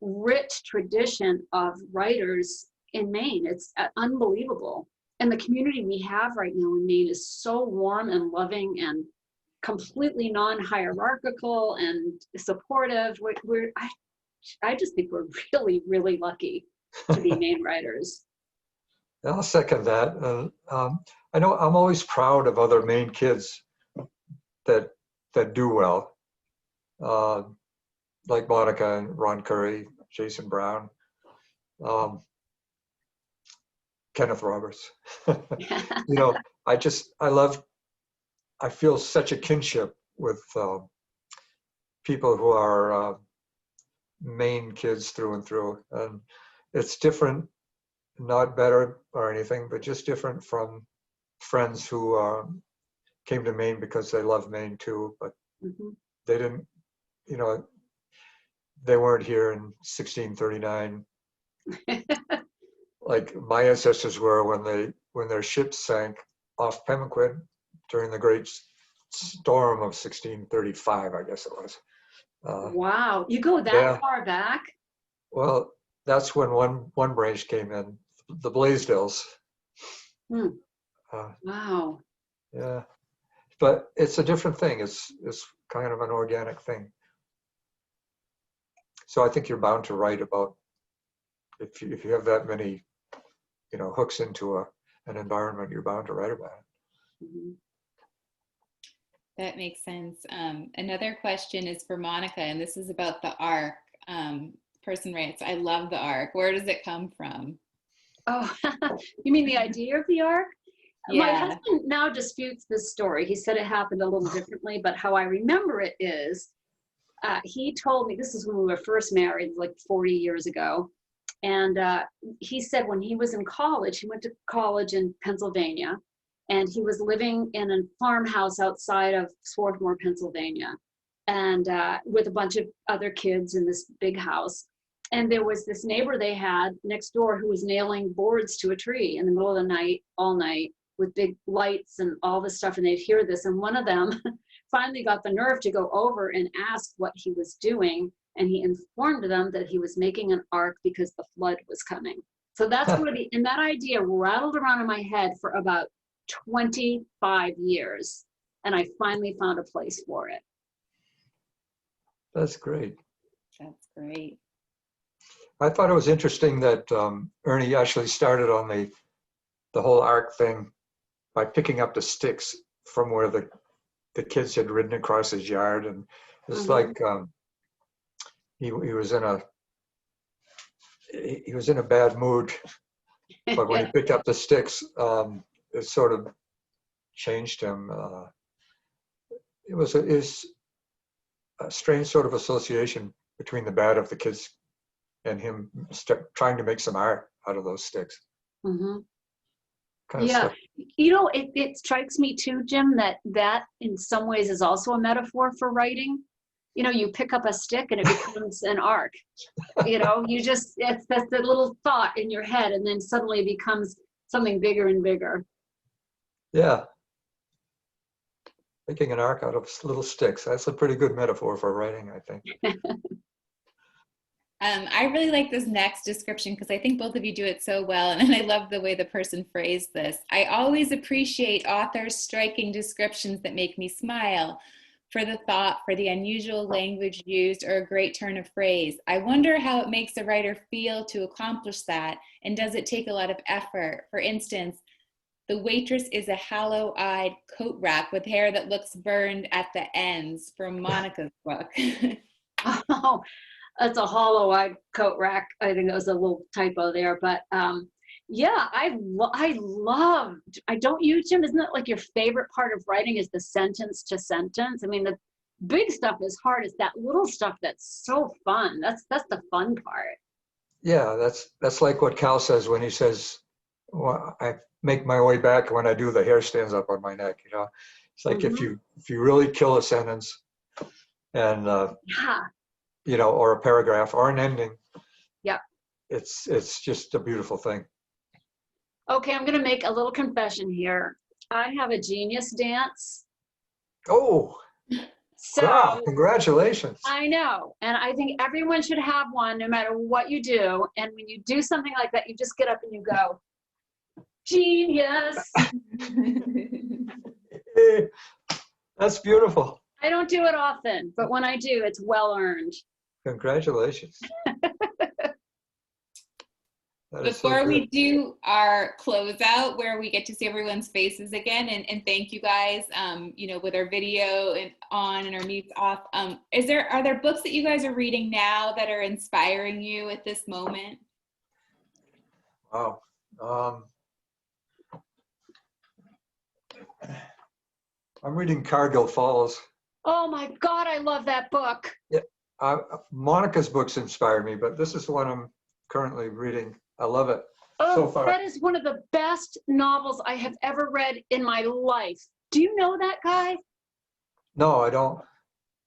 rich tradition of writers in Maine. It's unbelievable. And the community we have right now in Maine is so warm and loving and completely non-hierarchical and supportive. I just think we're really, really lucky to be Maine writers. I'll second that. I know I'm always proud of other Maine kids that do well, like Monica and Ron Curry, Jason Brown, Kenneth Roberts. I feel such a kinship with people who are Maine kids through and through, and it's different. Not better or anything, but just different from friends who came to Maine because they love Maine too, but they didn't, they weren't here in 1639 like my ancestors were when their ships sank off Pemaquid during the Great Storm of 1635, I guess it was. Wow, you go that far back? Well, that's when one branch came in, the Blaisdells. Wow. Yeah, but it's a different thing. It's kind of an organic thing. So I think you're bound to write about if you have that many, hooks into an environment, you're bound to write about it. That makes sense. Another question is for Monica, and this is about the arc. Person writes, I love the arc. Where does it come from? Oh, you mean the idea of the arc? Yeah. My husband now disputes this story. He said it happened a little differently, but how I remember it is, he told me, this is when we were first married, like 40 years ago. And he said when he was in college, he went to college in Pennsylvania, and he was living in a farmhouse outside of Swarthmore, Pennsylvania, and with a bunch of other kids in this big house. And there was this neighbor they had next door who was nailing boards to a tree in the middle of the night, all night, with big lights and all this stuff, and they'd hear this. And one of them finally got the nerve to go over and ask what he was doing, and he informed them that he was making an ark because the flood was coming. So that's what and that idea rattled around in my head for about 25 years, and I finally found a place for it. That's great. That's great. I thought it was interesting that Ernie actually started on the whole arc thing by picking up the sticks from where the kids had ridden across his yard, and it's like he was in a bad mood, but when he picked up the sticks, it sort of changed him. It was a strange sort of association between the bad of the kids and him trying to make some art out of those sticks. Yeah, it strikes me too, Jim, that in some ways is also a metaphor for writing. You pick up a stick and it becomes an arc. It's the little thought in your head, and then suddenly it becomes something bigger and bigger. Yeah. Making an arc out of little sticks. That's a pretty good metaphor for writing, I think. I really like this next description because I think both of you do it so well, and I love the way the person phrased this. I always appreciate authors' striking descriptions that make me smile, for the thought, for the unusual language used, or a great turn of phrase. I wonder how it makes a writer feel to accomplish that, and does it take a lot of effort? For instance, the waitress is a hollow-eyed coat rack with hair that looks burned at the ends, from Monica's book. Oh, that's a hollow-eyed coat rack. I think that was a little typo there, but yeah, I love. I don't you, Jim? Isn't that like your favorite part of writing? Is the sentence to sentence? I mean, the big stuff is hard. It's that little stuff that's so fun. That's the fun part. Yeah, that's like what Cal says when he says, well, I make my way back when I do, the hair stands up on my neck, you know. It's like if you really kill a sentence and Yeah. you know, or a paragraph or an ending, Yeah. it's just a beautiful thing. Okay, I'm gonna make a little confession here. I have a genius dance. Oh, So wow, congratulations. I know, and I think everyone should have one no matter what you do. And when you do something like that, you just get up and you go, genius. Hey, that's beautiful. I don't do it often, but when I do, it's well earned. Congratulations. That is so Before we good. do our closeout, where we get to see everyone's faces again, and thank you guys, you know, with our video and on and our mutes off, are there books that you guys are reading now that are inspiring you at this moment? Wow. I'm reading Cargill Falls. Oh my God, I love that book. Monica's books inspired me, but this is the one I'm currently reading. I love it so far. That is one of the best novels I have ever read in my life. Do you know that guy? No, I don't.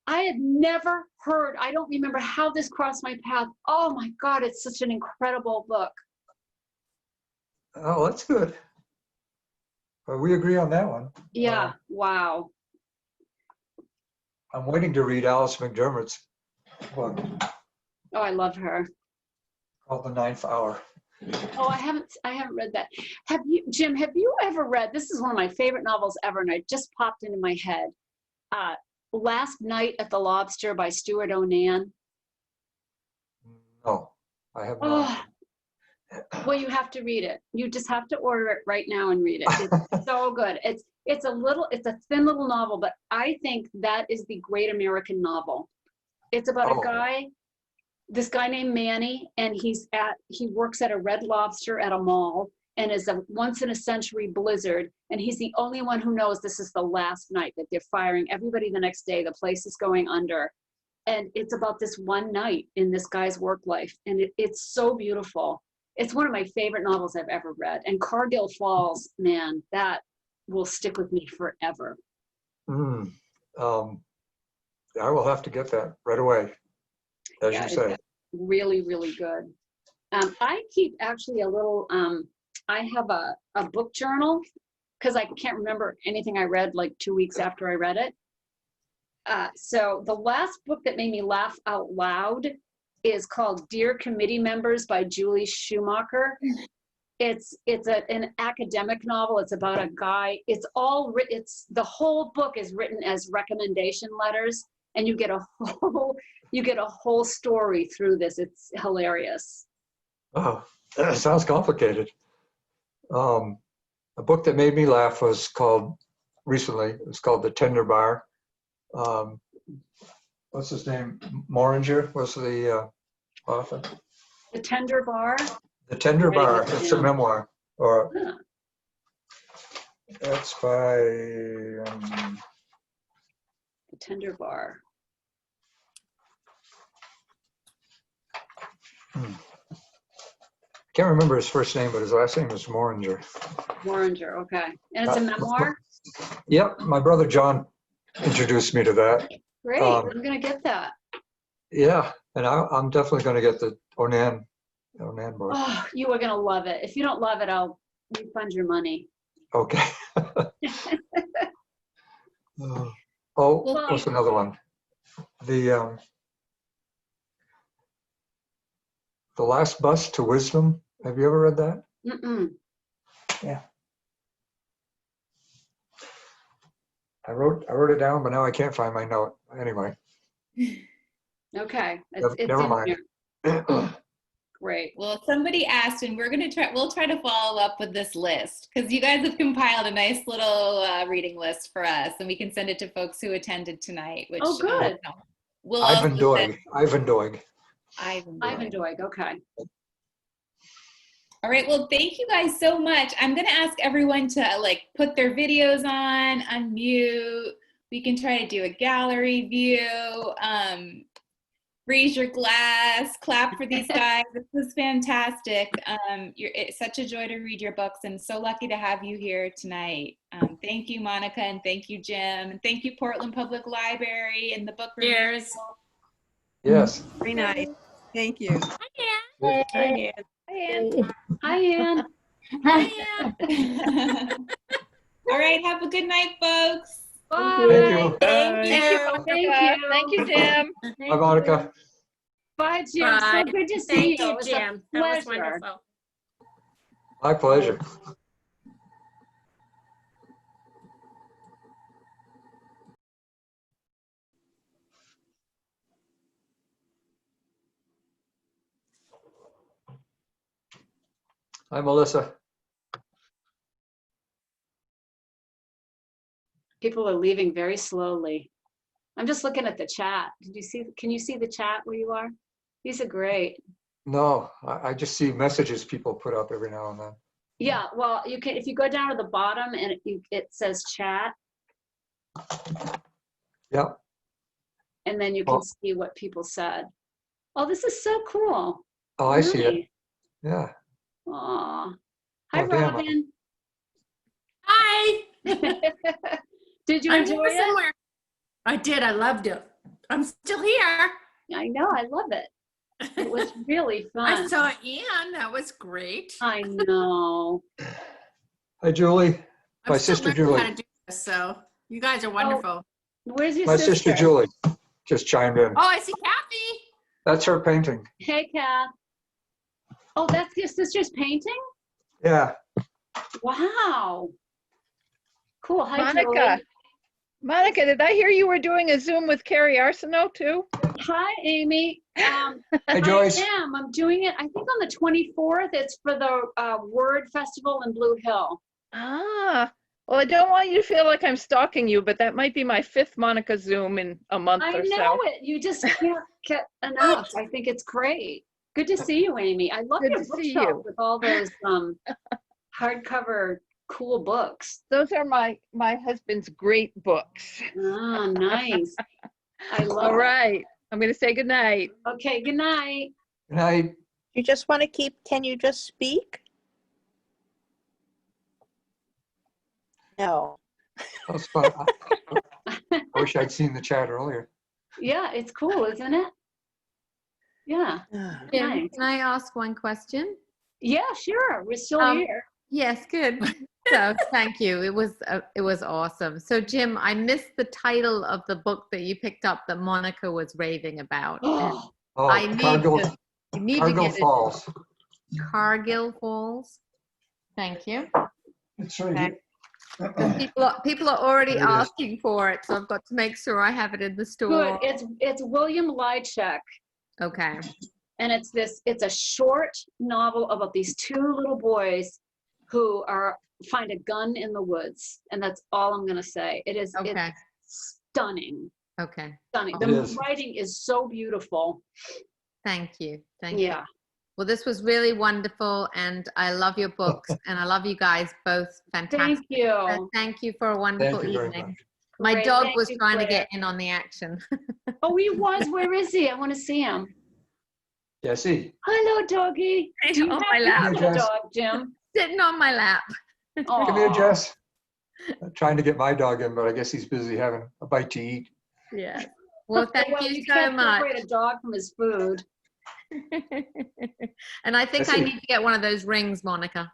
I had never heard, I don't remember how this crossed my path. Oh my God, it's such an incredible book. Oh, that's good. Well, we agree on that one. Yeah, wow. I'm waiting to read Alice McDermott's book Oh, I love her. called The Ninth Hour. Oh, I haven't read that. Have you, Jim, have you ever read, this is one of my favorite novels ever, and it just popped into my head. Last Night at the Lobster by Stuart Onan. No, I have not. Oh, well, you have to read it. You just have to order it right now and read it. It's so good. It's a thin little novel, but I think that is the great American novel. It's about a guy, this guy named Manny, and he works at a Red Lobster at a mall, and is a once in a century blizzard, and he's the only one who knows this is the last night, that they're firing everybody the next day, the place is going under. And it's about this one night in this guy's work life, and it's so beautiful. It's one of my favorite novels I've ever read. And Cargill Falls, man, that will stick with me forever. I will have to get that right away, as you say. Really, really good. I keep actually a little, I have a book journal because I can't remember anything I read like 2 weeks after I read it. So the last book that made me laugh out loud is called Dear Committee Members by Julie Schumacher. It's an academic novel. It's about a guy. It's the whole book is written as recommendation letters, and you get a whole story through this. It's hilarious. Oh, that sounds complicated. A book that made me laugh was called The Tender Bar. What's his name? Moringer was the author. The Tender Bar? The Tender Bar. It's a memoir. Or that's by The Tender Bar. Can't remember his first name, but his last name is Moringer. Moringer, okay. And it's a memoir? Yep, my brother John introduced me to that. Great, I'm gonna get that. Yeah, and I'm definitely gonna get the Onan book. Oh, you are gonna love it. If you don't love it, I'll refund your money. Okay. What's another one? The The Last Bus to Wisdom. Have you ever read that? Mm-mm. Yeah. I wrote it down, but now I can't find my note. Anyway, Okay, it's never in mind. here. Great. Well, somebody asked, and we'll try to follow up with this list because you guys have compiled a nice little reading list for us, and we can send it to folks who attended tonight. Which Oh, good. we'll Ivan also Doig. Ivan Doig. Ivan Doig. Okay. All right. Well, thank you guys so much. I'm going to ask everyone to put their videos on, unmute. We can try to do a gallery view. Raise your glass, clap for these guys. This was fantastic. It's such a joy to read your books, and so lucky to have you here tonight. Thank you, Monica, and thank you, Jim, and thank you, Portland Public Library and the book review. Cheers. Yes. Very nice. Thank you. Hi, Hi, Ann. Hi, Ann. Hi, Ann. Ann. All right. Have a good night, folks. Bye. Thank you. Thank Thank you. Monica. Thank you. Thank you, Jim. Bye, Monica. Bye, Jim. Bye. So good to see Thank you. you, It was a Jim. That was pleasure. wonderful. My pleasure. Hi, Melissa. People are leaving very slowly. I'm just looking at the chat. Can you see the chat where you are? These are great. No, I just see messages people put up every now and then. Yeah, well, you can, if you go down to the bottom and it says chat, Yep. and then you can Oh. see what people said. Oh, this is so cool. Oh, I see it. Yeah. Aw. Hi, Oh, damn. Robin. Hi. Did you I'm enjoy here it? somewhere. I did. I loved it. I'm still here. I know, I love it. It was really fun. I saw Ann. That was great. I know. Hi, Julie. I'm My still sister learning Julie. how to do this, so you guys are wonderful. Where's your My sister? sister Julie just chimed in. Oh, I see Kathy. That's her painting. Hey, Kath. Oh, that's your sister's painting? Yeah. Wow. Cool. Hi, Monica. Julie. Monica, did I hear you were doing a Zoom with Carrie Arsenault too? Hi, Amy. Hi, Joyce. I am. I'm doing it, I think on the 24th. It's for the Word Festival in Blue Hill. Ah, well, I don't want you to feel like I'm stalking you, but that might be my 5th Monica Zoom in a month I or know so. it. You just can't get enough. I think it's great. Good to see you, Amy. I love Good your to see bookshelf you. with all those hardcover cool books. Those are my husband's great books. Ah, nice. I love All it. right, I'm going to say good night. Okay, good night. Good night. You just want to keep, can you just speak? No. That was fun. I wish I'd seen the chat earlier. Yeah, it's cool, isn't it? Yeah. Jim, Nice. can I ask one question? Yeah, sure. We're still Um, here. Yes, good. So thank you. It was awesome. So Jim, I missed the title of the book that you picked up that Monica was raving about. And Oh, I need Cargill, to, you need to Cargill get it. Falls. Cargill Falls. Thank you. It's right here. Because people are already There it is. asking for it, so I've got to make sure I have it in the Good. store. It's William Lychek. Okay. And it's a short novel about these two little boys who find a gun in the woods. And that's all I'm gonna say. It's Okay. stunning. Okay. Stunning. It The is. writing is so beautiful. Thank you. Thank you. Yeah. Well, this was really wonderful, and I love your books, and I love you guys both. Fantastic. Thank you. Thank you for a wonderful Thank you very evening. much. My Great. dog Thank was you, trying to Claire. get in on the action. Oh, he was. Where is he? I want to see him. Yeah, see. Hello, doggy. He's Do you on have my you lap. have a Jess. dog, Jim? Sitting on my lap. Come here, Aw. Jess. I'm trying to get my dog in, but I guess he's busy having a bite to eat. Yeah. Well, thank Well, you so can't much. separate a dog from his food. And I think I I see. need to get one of those rings, Monica.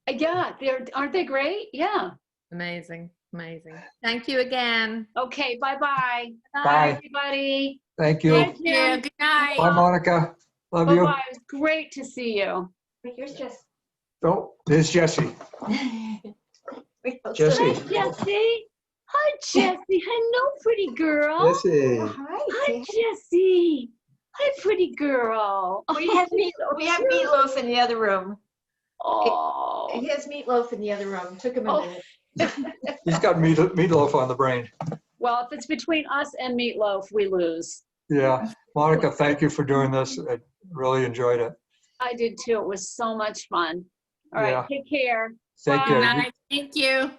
Yeah, aren't they great? Yeah. Amazing. Amazing. Thank you again. Okay, bye-bye. Bye. Everybody. Thank you. Bye, Thank you. Jim. Good night. Bye, Monica. Love you. Bye-bye. It was great to see you. Here's Jess. Oh, there's Jessie. Hi, Jessie. Jessie. Hi, Jessie. Hello, pretty girl. Jessie. Hi, Jessie. Hi, pretty girl. We have meatloaf in the other room. Oh. He has meatloaf in the other room. Took him a Oh. minute. He's got meatloaf on the brain. Well, if it's between us and meatloaf, we lose. Yeah. Monica, thank you for doing this. I really enjoyed it. I did too. It was so much fun. All right, Yeah. take care. Take Bye. care. Thank you.